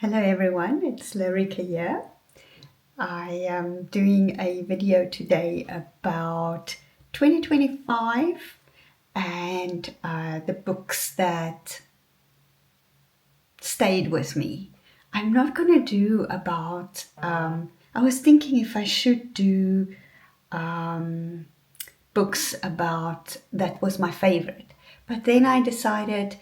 Hello everyone, it's Larika here. I am doing a video today about 2025 and the books that stayed with me. I'm not going to do about, I was thinking if I should do books about that was my favorite, but then I decided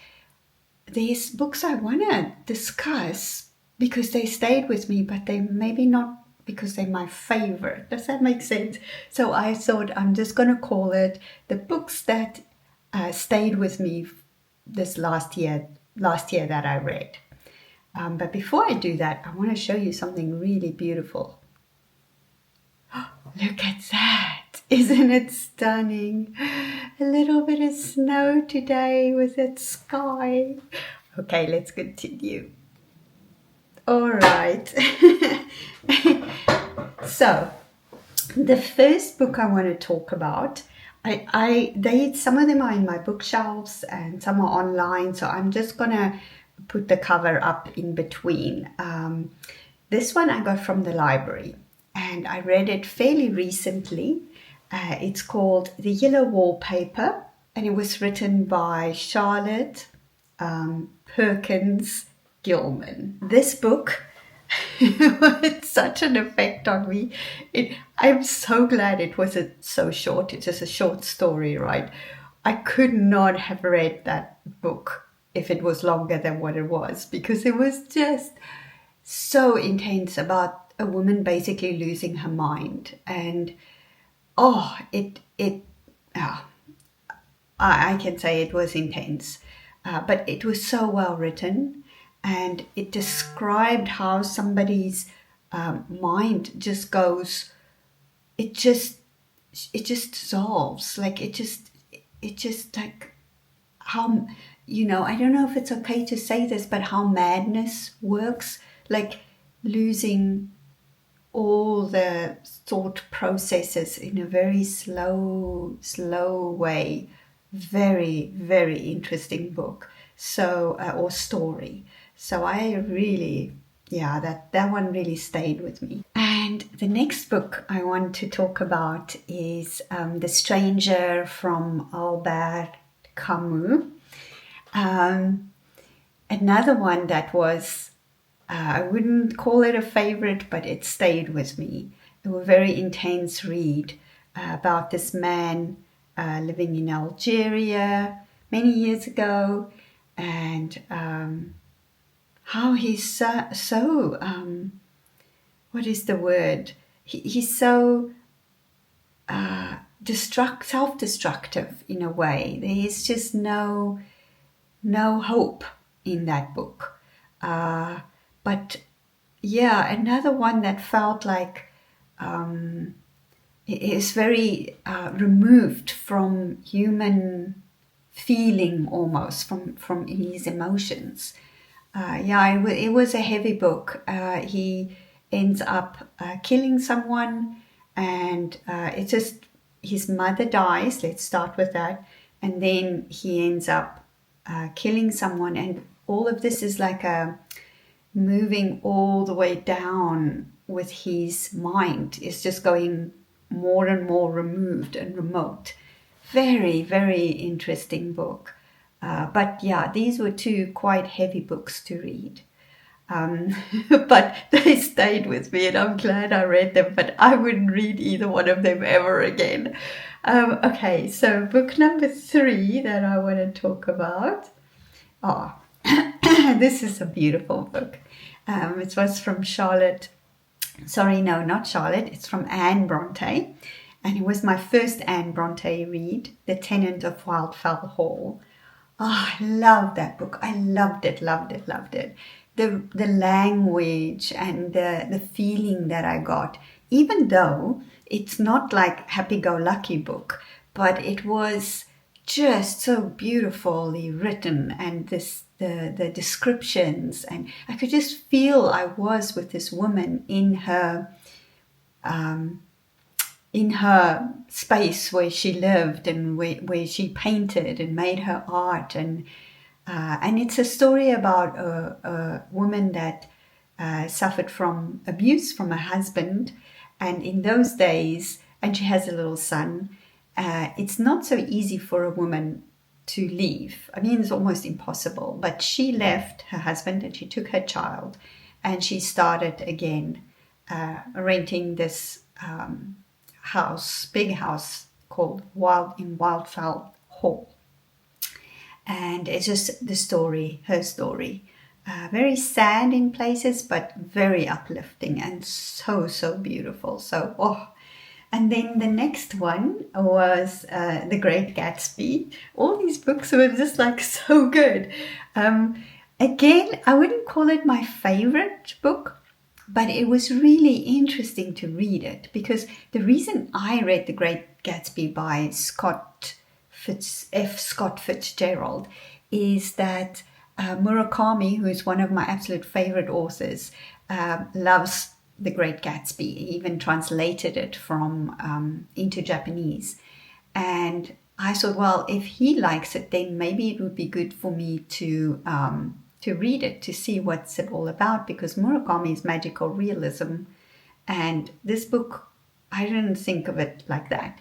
there's books I want to discuss because they stayed with me, but they maybe not because they're my favorite. Does that make sense? So I thought I'm just going to call it the books that stayed with me this last year that I read. But before I do that, I want to show you something really beautiful. Look at that. Isn't it stunning? A little bit of snow today with its sky. Okay, let's continue. All right. So, the first book I want to talk about, some of them are in my bookshelves and some are online, so I'm just gonna put the cover up in between. This one I got from the library and I read it fairly recently. It's called The Yellow Wallpaper and it was written by Charlotte Perkins Gilman. This book had such an effect on me. I'm so glad it wasn't so short. It's just a short story, right? I could not have read that book if it was longer than what it was because it was just so intense about a woman basically losing her mind. And I can say it was intense, but it was so well written, and it described how somebody's mind just goes. It just dissolves. Like it just like how I don't know if it's okay to say this, but how madness works, like losing all the thought processes in a very slow way. Very, very interesting book. So, or story. So I really, yeah, that one really stayed with me. And the next book I want to talk about is The Stranger from Albert Camus. Another one that was I wouldn't call it a favorite, but it stayed with me. It was a very intense read about this man living in Algeria many years ago, and how he's what is the word? He's so self-destructive in a way. There is just no hope in that book. But yeah, another one that felt like it is very removed from human feeling, almost from his emotions. It was a heavy book. He ends up killing someone, and it's just his mother dies. Let's start with that, and then he ends up killing someone, and all of this is like a moving all the way down with his mind. It's just going more and more removed and remote. Very, very interesting book. But yeah, these were two quite heavy books to read. But they stayed with me and I'm glad I read them, but I wouldn't read either one of them ever again. Okay, so book number 3 that I want to talk about. Oh, this is a beautiful book. It was from Charlotte. Sorry, no, not Charlotte. It's from Anne Bronte. And it was my first Anne Bronte read, The Tenant of Wildfell Hall. Oh, I love that book. I loved it, loved it, loved it. The language and the feeling that I got, even though it's not like happy-go-lucky book, but it was just so beautifully written, and the descriptions, and I could just feel I was with this woman in her space where she lived and where she painted and made her art, and it's a story about a woman that suffered from abuse from her husband. And in those days, and she has a little son, it's not so easy for a woman to leave. I mean, it's almost impossible. But she left her husband and she took her child and she started again renting this big house called Wildfowl Hall. And it's just her story. Very sad in places, but very uplifting and so, so beautiful. So, And then the next one was The Great Gatsby. All these books were just like so good. Again, I wouldn't call it my favorite book, but it was really interesting to read it, because the reason I read The Great Gatsby by Scott Fitzgerald is that Murakami, who is one of my absolute favorite authors, loves The Great Gatsby. He even translated it from into Japanese. And I thought, well, if he likes it, then maybe it would be good for me to read it, to see what's it all about, because Murakami is magical realism. And this book, I didn't think of it like that.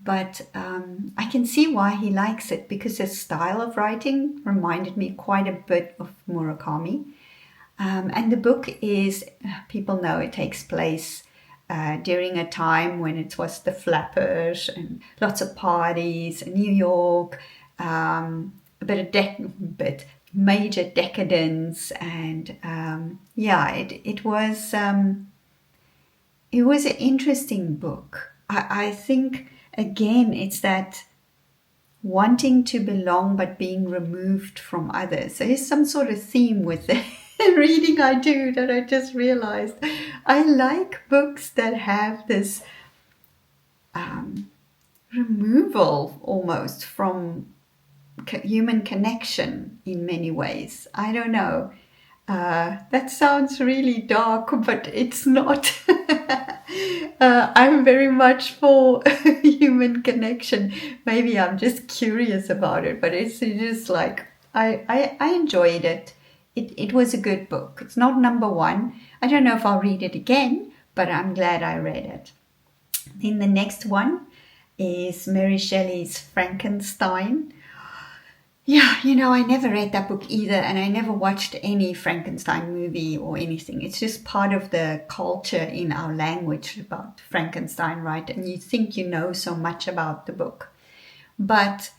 But I can see why he likes it, because his style of writing reminded me quite a bit of Murakami. And the book is, people know it takes place during a time when it was the flappers and lots of parties in New York, a bit major decadence, and it was an interesting book. I think, again, it's that wanting to belong but being removed from others. There's some sort of theme with the reading I do that I just realized. I like books that have this removal almost from human connection in many ways. I don't know. That sounds really dark, but it's not. I'm very much for human connection. Maybe I'm just curious about it, but it's just like, I enjoyed it. It was a good book. It's not number one. I don't know if I'll read it again, but I'm glad I read it. Then the next one is Mary Shelley's Frankenstein. Yeah, I never read that book either, and I never watched any Frankenstein movie or anything. It's just part of the culture in our language about Frankenstein, right? And you think you know so much about the book. But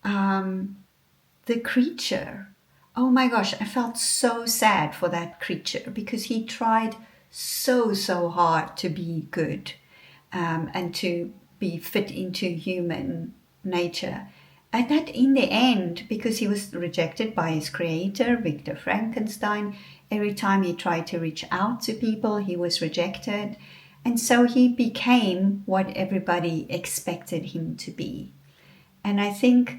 the creature, oh my gosh, I felt so sad for that creature, because he tried so hard to be good and to be fit into human nature. And that in the end, because he was rejected by his creator, Victor Frankenstein, every time he tried to reach out to people, he was rejected. And so he became what everybody expected him to be. And I think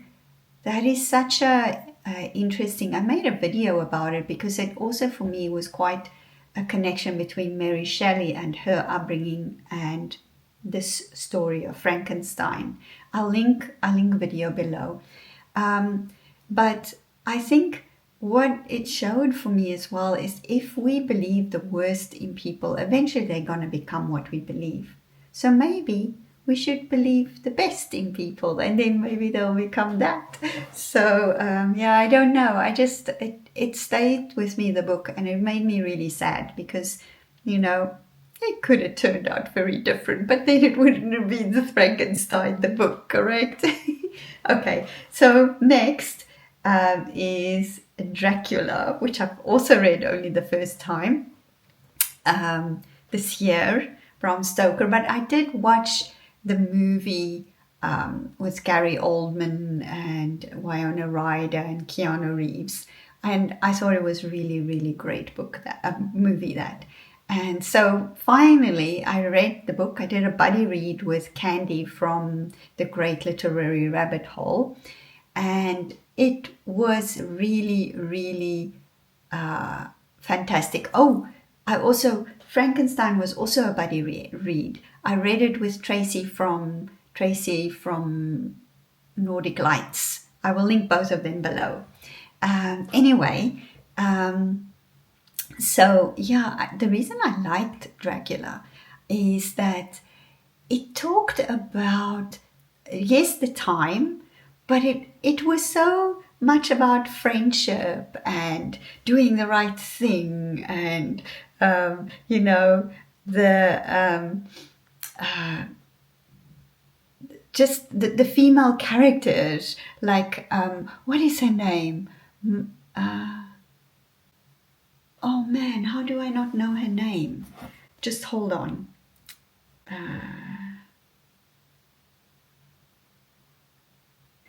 that is such a interesting, I made a video about it, because it also for me was quite a connection between Mary Shelley and her upbringing and this story of Frankenstein. I'll link a video below. But I think what it showed for me as well is, if we believe the worst in people, eventually they're going to become what we believe. So maybe we should believe the best in people, and then maybe they'll become that. So I don't know. It stayed with me, the book, and it made me really sad, because it could have turned out very different, but then it wouldn't have been the Frankenstein, the book, correct? Okay, so next is Dracula, which I've also read only the first time this year, Bram Stoker, but I did watch the movie with Gary Oldman and Winona Ryder and Keanu Reeves, and I thought it was really, really great movie. And so finally I read the book. I did a buddy read with Candy from The Great Literary Rabbit Hole, and it was really, really fantastic. Frankenstein was also a buddy read. I read it with Tracy from Nordic Lights. I will link both of them below. So yeah, the reason I liked Dracula is that it talked about, yes, the time, but it was so much about friendship and doing the right thing, and you know, the just the female characters, like what is her name? Oh man, how do I not know her name? Just hold on.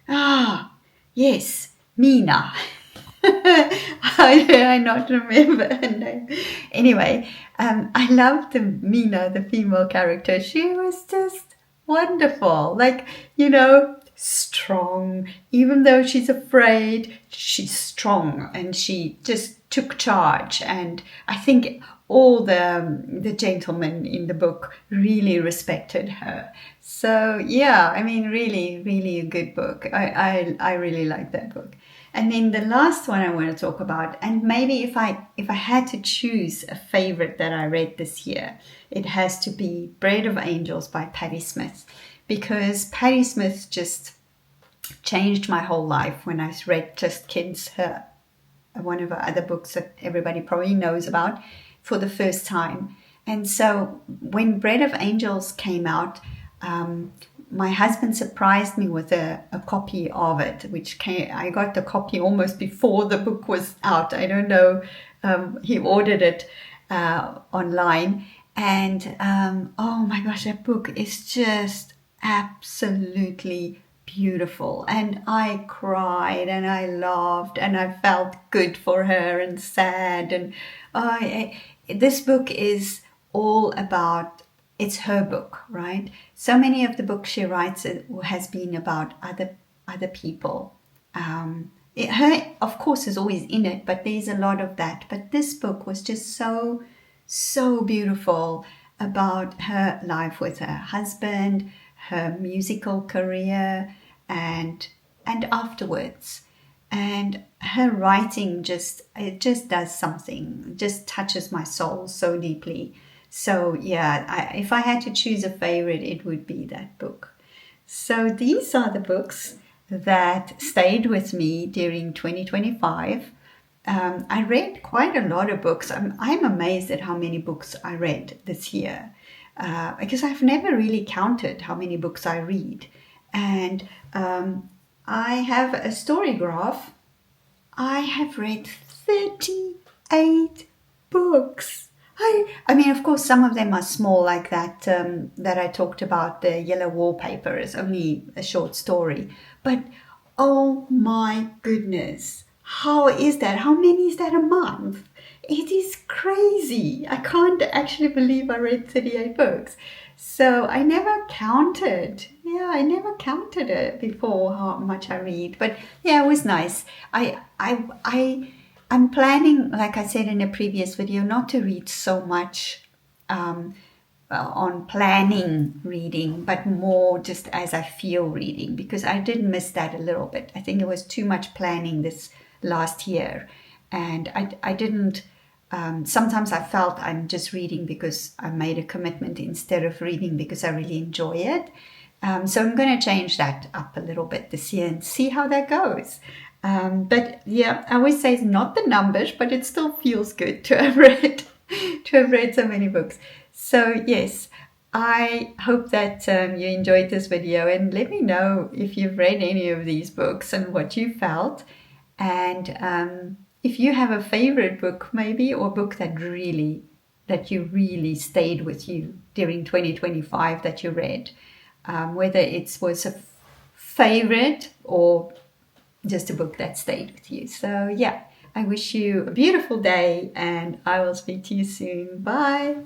Ah, yes, Mina. I not remember her name. Anyway, I loved the Mina, the female character. She was just wonderful. Like, strong. Even though she's afraid, she's strong, and she just took charge. And I think all the gentlemen in the book really respected her. So yeah, I mean, really, really a good book. I really like that book. And then the last one I want to talk about, and maybe if I had to choose a favorite that I read this year, it has to be Bread of Angels by Patti Smith, because Patti Smith just changed my whole life when I read Just Kids, her one of her other books that everybody probably knows about, for the first time. And so when Bread of Angels came out, my husband surprised me with a copy of it, I got the copy almost before the book was out. I don't know, he ordered it online. And oh my gosh, that book is just absolutely beautiful. And I cried and I laughed and I felt good for her and sad. And this book is all about, it's her book, right? So many of the books she writes has been about other people. Her, of course, is always in it, but there's a lot of that. But this book was just so beautiful, about her life with her husband, her musical career, and afterwards. And her writing it just does something, just touches my soul so deeply. So yeah, if I had to choose a favorite, it would be that book. So these are the books that stayed with me during 2025. I read quite a lot of books. I'm amazed at how many books I read this year, because I've never really counted how many books I read. And I have a story graph. I have read 38 books. I mean, of course, some of them are small, like that I talked about. The Yellow Wallpaper is only a short story. But oh my goodness, how is that? How many is that a month? It is crazy. I can't actually believe I read 38 books. So I never counted. Yeah, I never counted it before how much I read. But yeah, it was nice. I'm planning, like I said in a previous video, not to read so much on planning reading, but more just as I feel reading, because I did miss that a little bit. I think it was too much planning this last year, and I didn't. Sometimes I felt I'm just reading because I made a commitment instead of reading because I really enjoy it. So I'm going to change that up a little bit this year and see how that goes. But yeah, I always say it's not the numbers, but it still feels good to have read so many books. So yes, I hope that you enjoyed this video, and let me know if you've read any of these books and what you felt. And if you have a favorite book, maybe, or book that you really stayed with you during 2025 that you read, whether it was a favorite or just a book that stayed with you. So yeah, I wish you a beautiful day, and I will speak to you soon. Bye.